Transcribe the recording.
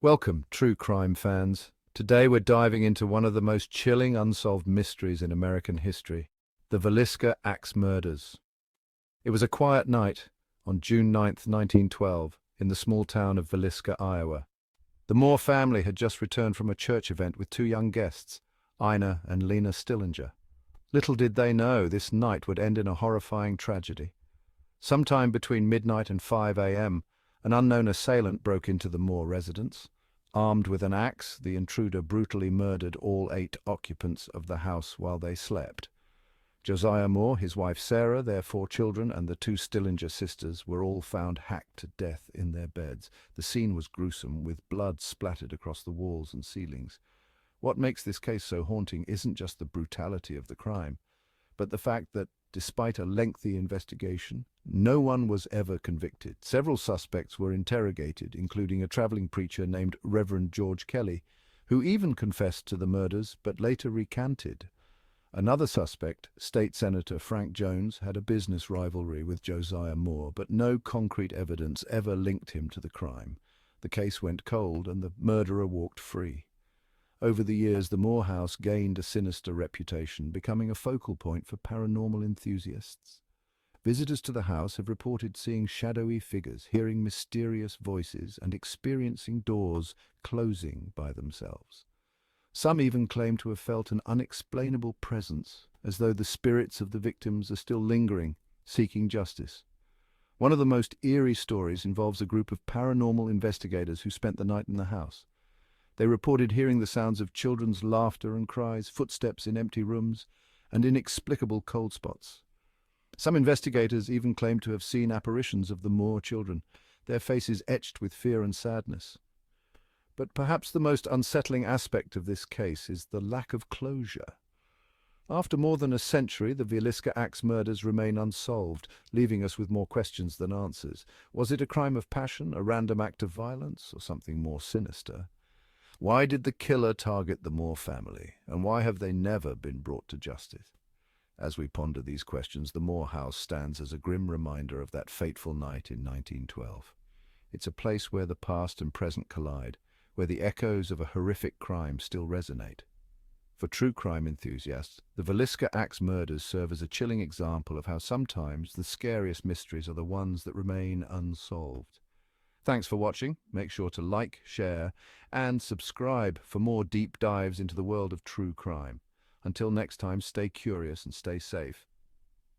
Welcome, true crime fans. Today we're diving into one of the most chilling unsolved mysteries in American history, the Villisca Axe Murders. It was a quiet night on June 9th, 1912, in the small town of Villisca, Iowa. The Moore family had just returned from a church event with two young guests, Ina and Lena Stillinger. Little did they know this night would end in a horrifying tragedy. Sometime between midnight and 5 a.m., an unknown assailant broke into the Moore residence. Armed with an axe, the intruder brutally murdered all 8 occupants of the house while they slept. Josiah Moore, his wife Sarah, their 4 children, and the 2 Stillinger sisters were all found hacked to death in their beds. The scene was gruesome, with blood splattered across the walls and ceilings. What makes this case so haunting isn't just the brutality of the crime, but the fact that, despite a lengthy investigation, no one was ever convicted. Several suspects were interrogated, including a traveling preacher named Reverend George Kelly, who even confessed to the murders but later recanted. Another suspect, State Senator Frank Jones, had a business rivalry with Josiah Moore, but no concrete evidence ever linked him to the crime. The case went cold and the murderer walked free. Over the years, the Moore house gained a sinister reputation, becoming a focal point for paranormal enthusiasts. Visitors to the house have reported seeing shadowy figures, hearing mysterious voices, and experiencing doors closing by themselves. Some even claim to have felt an unexplainable presence, as though the spirits of the victims are still lingering, seeking justice. One of the most eerie stories involves a group of paranormal investigators who spent the night in the house. They reported hearing the sounds of children's laughter and cries, footsteps in empty rooms, and inexplicable cold spots. Some investigators even claimed to have seen apparitions of the Moore children, their faces etched with fear and sadness. But perhaps the most unsettling aspect of this case is the lack of closure. After more than a century, the Villisca Axe murders remain unsolved, leaving us with more questions than answers. Was it a crime of passion, a random act of violence, or something more sinister? Why did the killer target the Moore family, and why have they never been brought to justice? As we ponder these questions, the Moore house stands as a grim reminder of that fateful night in 1912. It's a place where the past and present collide, where the echoes of a horrific crime still resonate. For true crime enthusiasts, the Villisca Axe murders serve as a chilling example of how sometimes the scariest mysteries are the ones that remain unsolved. Thanks for watching. Make sure to like, share, and subscribe for more deep dives into the world of true crime. Until next time, stay curious and stay safe.